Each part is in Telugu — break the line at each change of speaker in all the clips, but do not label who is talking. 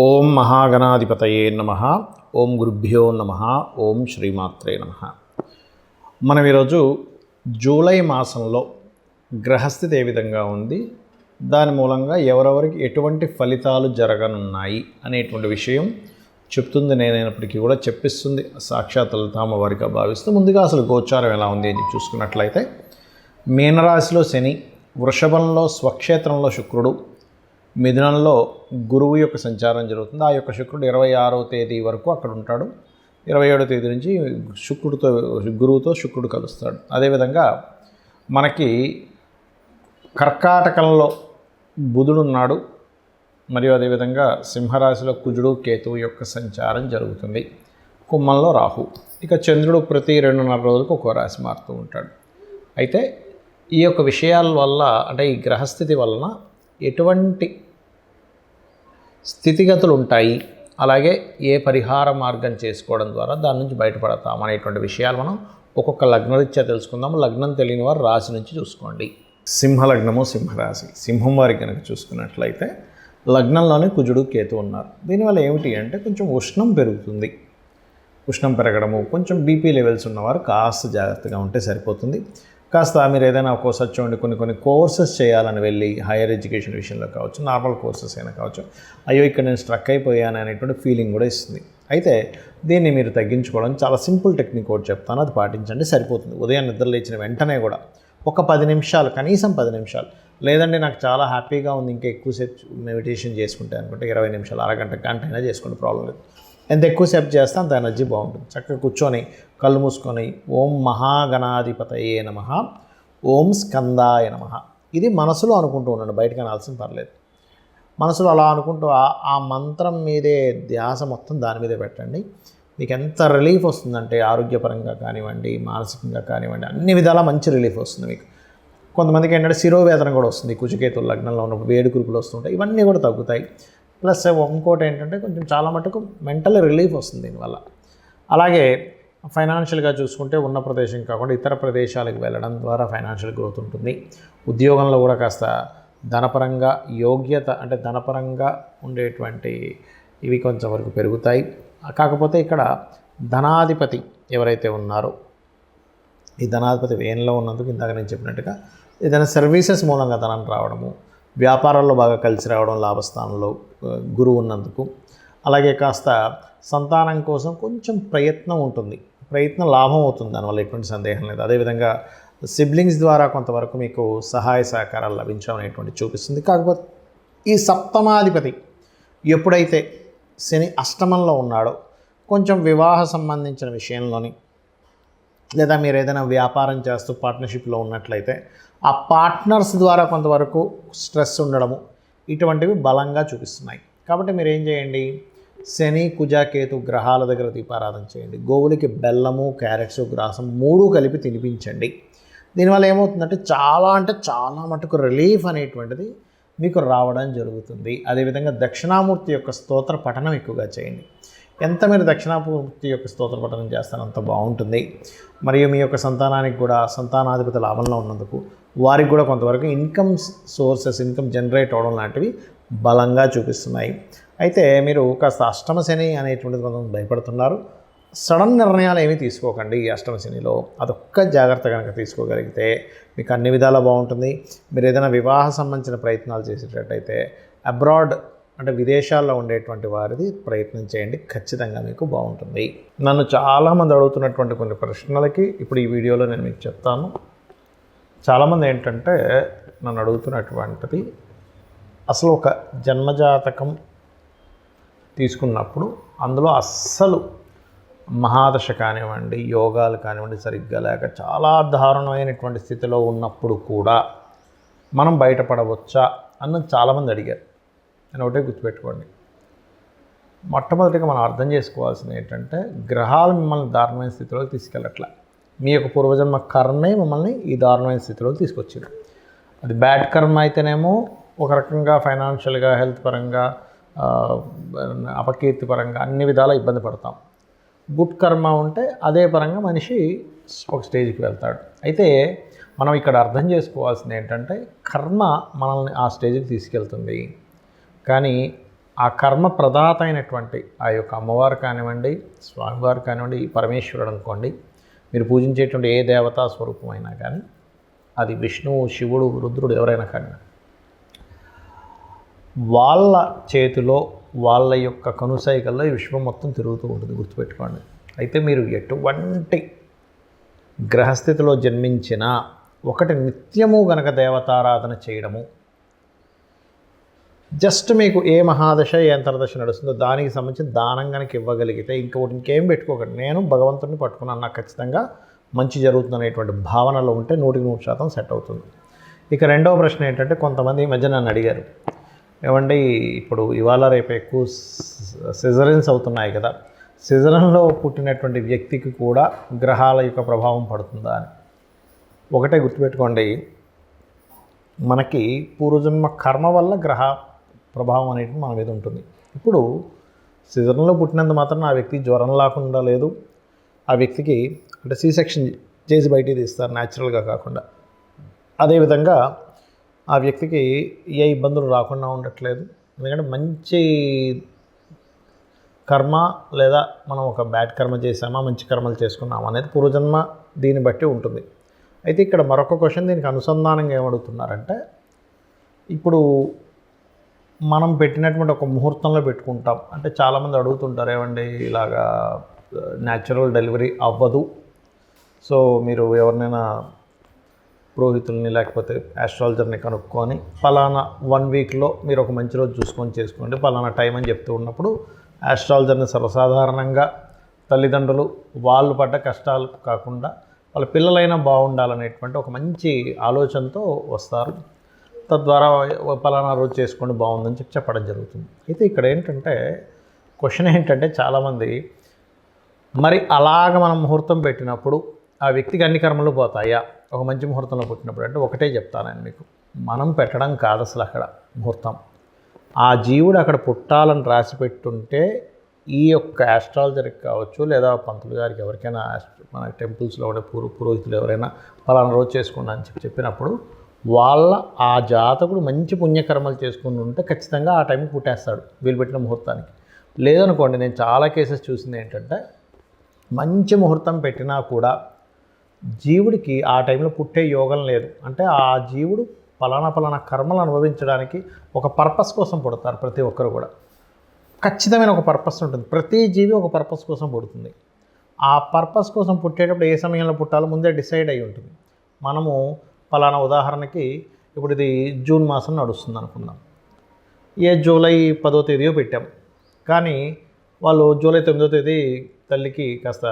ఓం మహాగణాధిపతయే నమః. ఓం గురుభ్యో నమః. ఓం శ్రీమాత్రే నమః. మనం ఈరోజు జూలై మాసంలో గ్రహస్థితి ఏ విధంగా ఉంది, దాని మూలంగా ఎవరెవరికి ఎటువంటి ఫలితాలు జరగనున్నాయి అనేటువంటి విషయం చెప్తుంది. నేనైనప్పటికీ కూడా చెప్పిస్తుంది సాక్షాత్ లలితామ్మవారిగా భావిస్తూ, ముందుగా అసలు గోచారం ఎలా ఉంది అని చూసుకున్నట్లయితే, మీనరాశిలో శని, వృషభంలో స్వక్షేత్రంలో శుక్రుడు, మిథునంలో గురువు యొక్క సంచారం జరుగుతుంది. ఆ యొక్క శుక్రుడు 26వ తేదీ వరకు అక్కడ ఉంటాడు. 27వ తేదీ నుంచి గురువుతో శుక్రుడు కలుస్తాడు. అదేవిధంగా మనకి కర్కాటకంలో బుధుడు ఉన్నాడు. మరియు అదేవిధంగా సింహరాశిలో కుజుడు కేతువు యొక్క సంచారం జరుగుతుంది. కుంభంలో రాహు. ఇక చంద్రుడు ప్రతి 2.5 రోజులకు ఒక్కో రాశి మారుతూ ఉంటాడు. అయితే ఈ యొక్క విషయాల వల్ల, అంటే ఈ గ్రహస్థితి వలన ఎటువంటి స్థితిగతులు ఉంటాయి, అలాగే ఏ పరిహార మార్గం చేసుకోవడం ద్వారా దాని నుంచి బయటపడతాం అనేటువంటి విషయాలు మనం ఒక్కొక్క లగ్నరీత్యా తెలుసుకుందాం. లగ్నం తెలియని వారు రాశి నుంచి చూసుకోండి. సింహలగ్నము, సింహరాశి. సింహం వారికి కనుక చూసుకున్నట్లయితే లగ్నంలోనే కుజుడు కేతు ఉన్నారు. దీనివల్ల ఏమిటి అంటే కొంచెం ఉష్ణం పెరుగుతుంది. ఉష్ణం పెరగడము, కొంచెం బీపీ లెవెల్స్ ఉన్నవారు కాస్త జాగ్రత్తగా ఉంటే సరిపోతుంది. కాస్త మీరు ఏదైనా ఒక్కోసారి చూడండి, కొన్ని కోర్సెస్ చేయాలని వెళ్ళి, హైయర్ ఎడ్యుకేషన్ విషయంలో కావచ్చు, నార్మల్ కోర్సెస్ అయినా కావచ్చు, అయ్యో ఇక్కడ నేను స్ట్రక్ అయిపోయాను అనేటువంటి ఫీలింగ్ కూడా ఇస్తుంది. అయితే దీన్ని మీరు తగ్గించుకోవడం చాలా సింపుల్ టెక్నిక్ ఒకటి చెప్తాను, అది పాటించండి, సరిపోతుంది. ఉదయం నిద్ర లేచిన వెంటనే కూడా ఒక 10 నిమిషాలు, కనీసం 10 నిమిషాలు, లేదంటే నాకు చాలా హ్యాపీగా ఉంది ఇంకా ఎక్కువసేపు మెడిటేషన్ చేసుకుంటే అనుకుంటే 20 నిమిషాలు, అరగంట, గంట అయినా చేసుకోండి, ప్రాబ్లం లేదు. ఎంత ఎక్కువసేపు చేస్తే అంత ఎనర్జీ బాగుంటుంది. చక్కగా కూర్చొని కళ్ళు మూసుకొని ఓం మహాగణాధిపతయే నమః, ఓం స్కందాయ నమః, ఇది మనసులో అనుకుంటూ ఉండండి, బయటకు అనాల్సిన పర్లేదు. మనసులో అలా అనుకుంటూ ఆ మంత్రం మీదే ధ్యాస మొత్తం దాని మీదే పెట్టండి. మీకు ఎంత రిలీఫ్ వస్తుందంటే, ఆరోగ్యపరంగా కానివ్వండి, మానసికంగా కానివ్వండి, అన్ని విధాలా మంచి రిలీఫ్ వస్తుంది మీకు. కొంతమందికి ఏంటంటే శిరోవేదన కూడా వస్తుంది, కుజకేతు లగ్నంలో ఉన్నప్పుడు వేడి కురుపులు వస్తుంటాయి, ఇవన్నీ కూడా తగ్గుతాయి. ప్లస్ ఇంకోటి ఏంటంటే కొంచెం చాలా మటుకు మెంటల్ రిలీఫ్ వస్తుంది దీనివల్ల. అలాగే ఫైనాన్షియల్గా చూసుకుంటే ఉన్న ప్రదేశం కాకుండా ఇతర ప్రదేశాలకు వెళ్ళడం ద్వారా ఫైనాన్షియల్ గ్రోత్ ఉంటుంది. ఉద్యోగంలో కూడా కాస్త ధనపరంగా యోగ్యత, అంటే ధనపరంగా ఉండేటువంటి ఇవి కొంచెం వరకు పెరుగుతాయి. కాకపోతే ఇక్కడ ధనాధిపతి ఎవరైతే ఉన్నారో, ఈ ధనాధిపతి వేన్లో ఉన్నందుకు ఇందాక నేను చెప్పినట్టుగా ఏదైనా సర్వీసెస్ మూలంగా ధనం రావడము, వ్యాపారాల్లో బాగా కలిసి రావడం, లాభస్థానంలో గురువు ఉన్నందుకు, అలాగే కాస్త సంతానం కోసం కొంచెం ప్రయత్నం ఉంటుంది, ప్రయత్నం లాభం అవుతుంది, దానివల్ల ఎటువంటి సందేహం లేదు. అదేవిధంగా సిబ్లింగ్స్ ద్వారా కొంతవరకు మీకు సహాయ సహకారాలు లభించడం అనేటువంటి చూపిస్తుంది. కాకపోతే ఈ సప్తమాధిపతి ఎప్పుడైతే శని అష్టమంలో ఉన్నాడో, కొంచెం వివాహ సంబంధించిన విషయంలోని, లేదా మీరు ఏదైనా వ్యాపారం చేస్తూ పార్ట్నర్షిప్లో ఉన్నట్లయితే ఆ పార్ట్నర్స్ ద్వారా కొంతవరకు స్ట్రెస్ ఉండడము, ఇటువంటివి బలంగా చూపిస్తున్నాయి. కాబట్టి మీరు ఏం చేయండి, శని కుజ కేతు గ్రహాల దగ్గర దీపారాధన చేయండి. గోవులకి బెల్లము, క్యారెట్స్, గ్రాసం 3 కలిపి తినిపించండి. దీనివల్ల ఏమవుతుందంటే చాలా మటుకు రిలీఫ్ అనేటువంటిది మీకు రావడం జరుగుతుంది. అదేవిధంగా దక్షిణామూర్తి యొక్క స్తోత్ర పఠనం ఎక్కువగా చేయండి. ఎంత మీరు దక్షిణామూర్తి యొక్క స్తోత్ర పఠనం చేస్తారో అంత బాగుంటుంది. మరియు మీ యొక్క సంతానానికి కూడా సంతానాధిపతి లాభంలో ఉన్నందుకు వారికి కూడా కొంతవరకు ఇన్కమ్ సోర్సెస్, ఇన్కమ్ జనరేట్ అవడం లాంటివి బలంగా చూపిస్తున్నాయి. అయితే మీరు కాస్త అష్టమ శని అనేటువంటిది కొంతమంది భయపడుతున్నారు. సడన్ నిర్ణయాలు ఏమీ తీసుకోకండి ఈ అష్టమ శనిలో. అదొక్క జాగ్రత్త కనుక తీసుకోగలిగితే మీకు అన్ని విధాలా బాగుంటుంది. మీరు ఏదైనా వివాహ సంబంధించిన ప్రయత్నాలు చేసేటట్టయితే అబ్రాడ్, అంటే విదేశాల్లో ఉండేటువంటి వారిది ప్రయత్నం చేయండి, ఖచ్చితంగా మీకు బాగుంటుంది. నన్ను చాలామంది అడుగుతున్నటువంటి కొన్ని ప్రశ్నలకి ఇప్పుడు ఈ వీడియోలో నేను మీకు చెప్తాను. చాలామంది ఏంటంటే నన్ను అడుగుతున్నటువంటిది, అసలు ఒక జన్మజాతకం తీసుకున్నప్పుడు అందులో అస్సలు మహాదశ కానివ్వండి, యోగాలు కానివ్వండి సరిగ్గా లేక చాలా దారుణమైనటువంటి స్థితిలో ఉన్నప్పుడు కూడా మనం బయటపడవచ్చా అన్నది చాలామంది అడిగారు. నేను ఒకటే గుర్తుపెట్టుకోండి, మొట్టమొదటిగా మనం అర్థం చేసుకోవాల్సింది ఏంటంటే, గ్రహాలు మిమ్మల్ని దారుణమైన స్థితిలోకి తీసుకెళ్ళట్లే. మీ యొక్క పూర్వజన్మ కర్మే మిమ్మల్ని ఈ దారుణమైన స్థితిలోకి తీసుకొచ్చింది. అది బ్యాడ్ కర్మ అయితేనేమో ఒక రకంగా ఫైనాన్షియల్గా, హెల్త్ పరంగా, అపకీర్తి పరంగా అన్ని విధాలా ఇబ్బంది పడతాం. గుడ్ కర్మ ఉంటే అదే పరంగా మనిషి ఒక స్టేజ్కి వెళ్తాడు. అయితే మనం ఇక్కడ అర్థం చేసుకోవాల్సింది ఏంటంటే, కర్మ మనల్ని ఆ స్టేజ్కి తీసుకెళ్తుంది, కానీ ఆ కర్మ ప్రదాత అయినటువంటి ఆ యొక్క అమ్మవారు కానివ్వండి, స్వామివారు కానివ్వండి, పరమేశ్వరుడు అనుకోండి, మీరు పూజించేటువంటి ఏ దేవతా స్వరూపం అయినా కానీ, అది విష్ణువు, శివుడు, రుద్రుడు ఎవరైనా కానీ, వాళ్ళ చేతిలో వాళ్ళ యొక్క కనుసైకల్లో ఈ విశ్వం మొత్తం తిరుగుతూ ఉంటుంది, గుర్తుపెట్టుకోండి. అయితే మీరు ఎటువంటి గ్రహస్థితిలో జన్మించినా ఒకటి నిత్యము గనక దేవతారాధన చేయడము, జస్ట్ మీకు ఏ మహాదశ ఏ అంతర్దశ నడుస్తుందో దానికి సంబంధించిన దానం కనుక ఇవ్వగలిగితే ఇంకేం పెట్టుకోకండి, నేను భగవంతుడిని పట్టుకున్నాను, నాకు ఖచ్చితంగా మంచి జరుగుతుంది అనేటువంటి భావనలో ఉంటే 100% సెట్ అవుతుంది. ఇక రెండవ ప్రశ్న ఏంటంటే, కొంతమంది ఈ మధ్య నన్ను అడిగారు, ఏమండి ఇప్పుడు ఇవాళ రేపు ఎక్కువ సిజరన్స్ అవుతున్నాయి కదా, సిజరన్లో పుట్టినటువంటి వ్యక్తికి కూడా గ్రహాల యొక్క ప్రభావం పడుతుందా అని. ఒకటే గుర్తుపెట్టుకోండి, మనకి పూర్వజన్మ కర్మ వల్ల గ్రహ ప్రభావం అనేది మన మీద ఉంటుంది. ఇప్పుడు సిజరన్లో పుట్టినంత మాత్రం ఆ వ్యక్తి జ్వరం లేకుండా లేదు, ఆ వ్యక్తికి అంటే సి సెక్షన్ చేసి బయటికి తీస్తారు న్యాచురల్గా కాకుండా, అదేవిధంగా ఆ వ్యక్తికి ఏ ఇబ్బందులు రాకుండా ఉండట్లేదు. ఎందుకంటే మంచి కర్మ లేదా మనం ఒక బ్యాడ్ కర్మ చేసామా, మంచి కర్మలు చేసుకున్నామా అనేది పూర్వజన్మ దీన్ని బట్టి ఉంటుంది. అయితే ఇక్కడ మరొక క్వశ్చన్ దీనికి అనుసంధానంగా ఏమడుగుతున్నారంటే, ఇప్పుడు మనం పెట్టినటువంటి ఒక ముహూర్తంలో పెట్టుకుంటాం. అంటే చాలామంది అడుగుతుంటారు, ఏమండి ఇలాగా న్యాచురల్ డెలివరీ అవ్వదు, సో మీరు ఎవరినైనా పురోహితుల్ని లేకపోతే ఆస్ట్రాలజర్ని కనుక్కొని ఫలానా 1 వీక్లో మీరు ఒక మంచి రోజు చూసుకొని చేసుకోండి, ఫలానా టైం అని చెప్తూ ఉన్నప్పుడు ఆస్ట్రాలజర్ని సర్వసాధారణంగా తల్లిదండ్రులు వాళ్ళు పడ్డ కష్టాలు కాకుండా వాళ్ళ పిల్లలైనా బాగుండాలనేటువంటి ఒక మంచి ఆలోచనతో వస్తారు. తద్వారా ఫలానా రోజు చేసుకోండి బాగుందని చెప్పడం జరుగుతుంది. అయితే ఇక్కడ ఏంటంటే క్వశ్చన్ ఏంటంటే, చాలామంది మరి అలాగ మనం ముహూర్తం పెట్టినప్పుడు ఆ వ్యక్తికి అన్ని కర్మలు పోతాయా ఒక మంచి ముహూర్తంలో పుట్టినప్పుడు అంటే, ఒకటే చెప్తానండి మీకు, మనం పెట్టడం కాదు అసలు అక్కడ ముహూర్తం. ఆ జీవుడు అక్కడ పుట్టాలని రాసి పెట్టుంటే ఈ యొక్క ఆస్ట్రాలజర్కి కావచ్చు లేదా పంతులు గారికి ఎవరికైనా మన టెంపుల్స్లో ఉండే పురోహితులు ఎవరైనా ఫలానా రోజు చేసుకోండి అని చెప్పినప్పుడు వాళ్ళ ఆ జాతకుడు మంచి పుణ్యకర్మలు చేసుకుని ఉంటే ఖచ్చితంగా ఆ టైంకి పుట్టేస్తాడు వీళ్ళు పెట్టిన ముహూర్తానికి. లేదనుకోండి, నేను చాలా కేసెస్ చూసింది ఏంటంటే, మంచి ముహూర్తం పెట్టినా కూడా జీవుడికి ఆ టైంలో పుట్టే యోగం లేదు. అంటే ఆ జీవుడు ఫలానా కర్మలు అనుభవించడానికి ఒక పర్పస్ కోసం పుడతారు. ప్రతి ఒక్కరు కూడా ఖచ్చితమైన ఒక పర్పస్ ఉంటుంది. ప్రతి జీవి ఒక పర్పస్ కోసం పుడుతుంది. ఆ పర్పస్ కోసం పుట్టేటప్పుడు ఏ సమయంలో పుట్టాలో ముందే డిసైడ్ అయి ఉంటుంది. మనము ఫలానా ఉదాహరణకి ఇప్పుడు ఇది జూన్ మాసం నడుస్తుంది అనుకుందాం, జూలై 10వ తేదీయో పెట్టాం, కానీ వాళ్ళు జూలై 9వ తేదీ తల్లికి కాస్త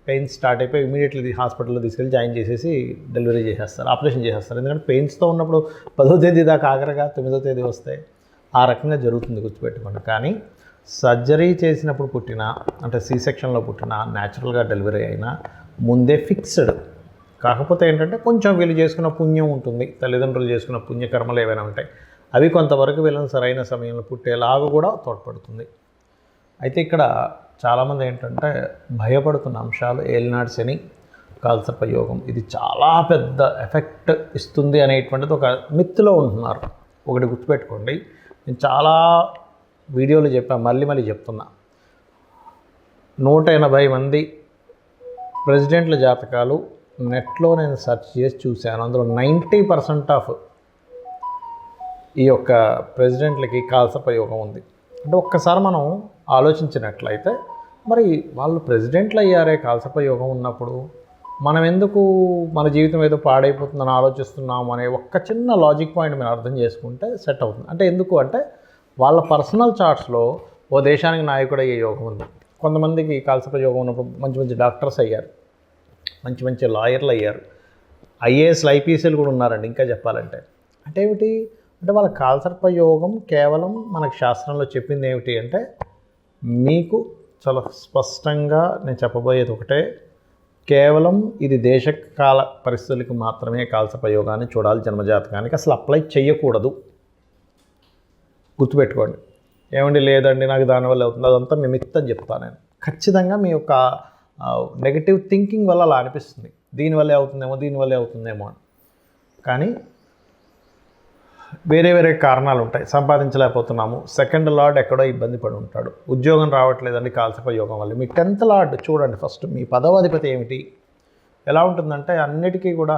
పెయిన్స్ స్టార్ట్ అయిపోయి ఇమీడియట్లీ హాస్పిటల్లో తీసుకెళ్ళి జాయిన్ చేసేసి డెలివరీ చేసేస్తారు, ఆపరేషన్ చేసేస్తారు. ఎందుకంటే పెయిన్స్తో ఉన్నప్పుడు 10వ తేదీ దాకా ఆఖరిగా 9వ తేదీ వస్తాయి. ఆ రకంగా జరుగుతుంది, గుర్తుపెట్టుకోండి. కానీ సర్జరీ చేసినప్పుడు పుట్టిన అంటే సి సెక్షన్లో పుట్టిన న్యాచురల్గా డెలివరీ అయినా ముందే ఫిక్స్డ్. కాకపోతే ఏంటంటే కొంచెం వీళ్ళు చేసుకున్న పుణ్యం ఉంటుంది, తల్లిదండ్రులు చేసుకున్న పుణ్యకర్మలు ఏవైనా ఉంటాయి, అవి కొంతవరకు వీళ్ళని సరైన సమయంలో పుట్టేలాగా కూడా తోడ్పడుతుంది. అయితే ఇక్కడ చాలామంది ఏంటంటే భయపడుతున్న అంశాలు ఏలినాడు శని, కాలసర్ప యోగం, ఇది చాలా పెద్ద ఎఫెక్ట్ ఇస్తుంది అనేటువంటిది ఒక మిత్తులో ఉంటున్నారు. ఒకటి గుర్తుపెట్టుకోండి, నేను చాలా వీడియోలు చెప్పాను, మళ్ళీ చెప్తున్నా. 180 మంది ప్రెసిడెంట్ల జాతకాలు నెట్లో నేను సెర్చ్ చేసి చూశాను. అందులో 90% ఆఫ్ ఈ యొక్క ప్రెసిడెంట్లకి కాలసర్ప యోగం ఉంది. అంటే ఒక్కసారి మనం ఆలోచించినట్లయితే, మరి వాళ్ళు ప్రెసిడెంట్లు అయ్యారే కాలసర్ప యోగం ఉన్నప్పుడు మనం ఎందుకు మన జీవితం ఏదో పాడైపోతుందని ఆలోచిస్తున్నాము అనే ఒక్క చిన్న లాజిక్ పాయింట్ మీరు అర్థం చేసుకుంటే సెట్ అవుతుంది. అంటే ఎందుకు అంటే, వాళ్ళ పర్సనల్ చార్ట్స్లో ఓ దేశానికి నాయకుడు అయ్యే యోగం ఉంది. కొంతమందికి కాలసర్ప యోగం ఉన్నప్పుడు మంచి డాక్టర్స్ అయ్యారు, మంచి లాయర్లు అయ్యారు, ఐఏఎస్లు ఐపీఎస్లు కూడా ఉన్నారండి. ఇంకా చెప్పాలంటే అంటే ఏమిటి అంటే, వాళ్ళ కాలసర్ప యోగం కేవలం మనకు శాస్త్రంలో చెప్పింది ఏమిటి అంటే, మీకు చాలా స్పష్టంగా నేను చెప్పబోయేది ఒకటే, కేవలం ఇది దేశకాల పరిస్థితులకు మాత్రమే కాలసర్ప యోగాన్ని చూడాలి, జన్మజాతకానికి అసలు అప్లై చేయకూడదు. గుర్తుపెట్టుకోండి. ఏమండి లేదండి నాకు దానివల్ల అవుతుంది, అదంతా మీ మిత్ అని చెప్తాను నేను. ఖచ్చితంగా మీ యొక్క నెగటివ్ థింకింగ్ వల్ల అలా అనిపిస్తుంది, దీనివల్లే అవుతుందేమో అని. కానీ వేరే వేరే కారణాలు ఉంటాయి. సంపాదించలేకపోతున్నాము, సెకండ్ లార్డ్ ఎక్కడో ఇబ్బంది పడి ఉంటాడు, ఉద్యోగం రావట్లేదండి కాలసర్ప యోగం వల్ల. మీ 10th లార్డ్ చూడండి ఫస్ట్, మీ 10వ అధిపతి ఏమిటి, ఎలా ఉంటుందంటే అన్నిటికీ కూడా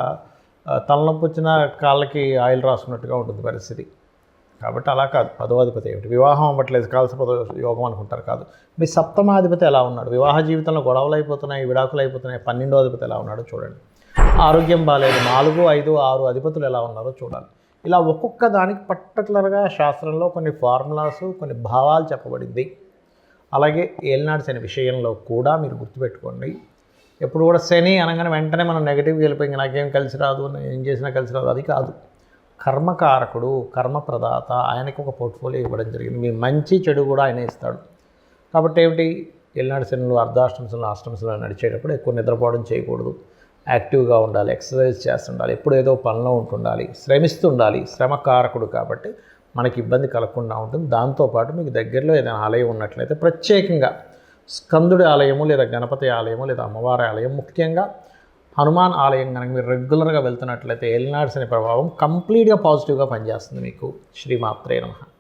తలనొప్పి వచ్చిన కాళ్ళకి ఆయిల్ రాసుకున్నట్టుగా ఉంటుంది పరిస్థితి. కాబట్టి అలా కాదు. 10వ అధిపతి ఏమిటి, వివాహం అవ్వట్లేదు కాలసర్ప యోగం అనుకుంటారు కాదు. మీ 7వ అధిపతి ఎలా ఉన్నాడు, వివాహ జీవితంలో గొడవలు అయిపోతున్నాయి, విడాకులు అయిపోతున్నాయి. 12వ అధిపతి ఎలా ఉన్నాడో చూడండి. ఆరోగ్యం బాగాలేదు. 4, 5, 6 అధిపతులు ఎలా ఉన్నారో చూడాలి. ఇలా ఒక్కొక్క దానికి పర్టికులర్గా శాస్త్రంలో కొన్ని ఫార్ములాస్, కొన్ని భావాలు చెప్పబడింది. అలాగే ఏలినాడు శని విషయంలో కూడా మీరు గుర్తుపెట్టుకోండి, ఎప్పుడు కూడా శని అనగానే వెంటనే మనం నెగిటివ్గా వెళ్ళిపోయి నాకేం కలిసి రాదు, ఏం చేసినా కలిసి రాదు, అది కాదు. కర్మకారకుడు, కర్మప్రదాత, ఆయనకి ఒక పోర్ట్ఫోలియో ఇవ్వడం జరిగింది. మీ మంచి చెడు కూడా ఆయన ఇస్తాడు. కాబట్టి ఏమిటి, ఏలినాడు శనులు అర్ధాష్టమశనులు అష్టమశనులు నడిచేటప్పుడు ఎక్కువ నిద్రపోవడం చేయకూడదు, యాక్టివ్గా ఉండాలి, ఎక్సర్సైజ్ చేస్తుండాలి, ఎప్పుడు ఏదో పనిలో ఉంటుండాలి, శ్రమిస్తుండాలి. శ్రమకారకుడు కాబట్టి మనకి ఇబ్బంది కలగకుండా ఉంటుంది. దాంతోపాటు మీకు దగ్గరలో ఏదైనా ఆలయం ఉన్నట్లయితే ప్రత్యేకంగా స్కందుడి ఆలయము లేదా గణపతి ఆలయము లేదా అమ్మవారి ఆలయం, ముఖ్యంగా హనుమాన్ ఆలయం కనుక మీరు రెగ్యులర్గా వెళ్తున్నట్లయితే ఏలినాడు శని ప్రభావం కంప్లీట్గా పాజిటివ్గా పనిచేస్తుంది మీకు. శ్రీమాత్రే నమః.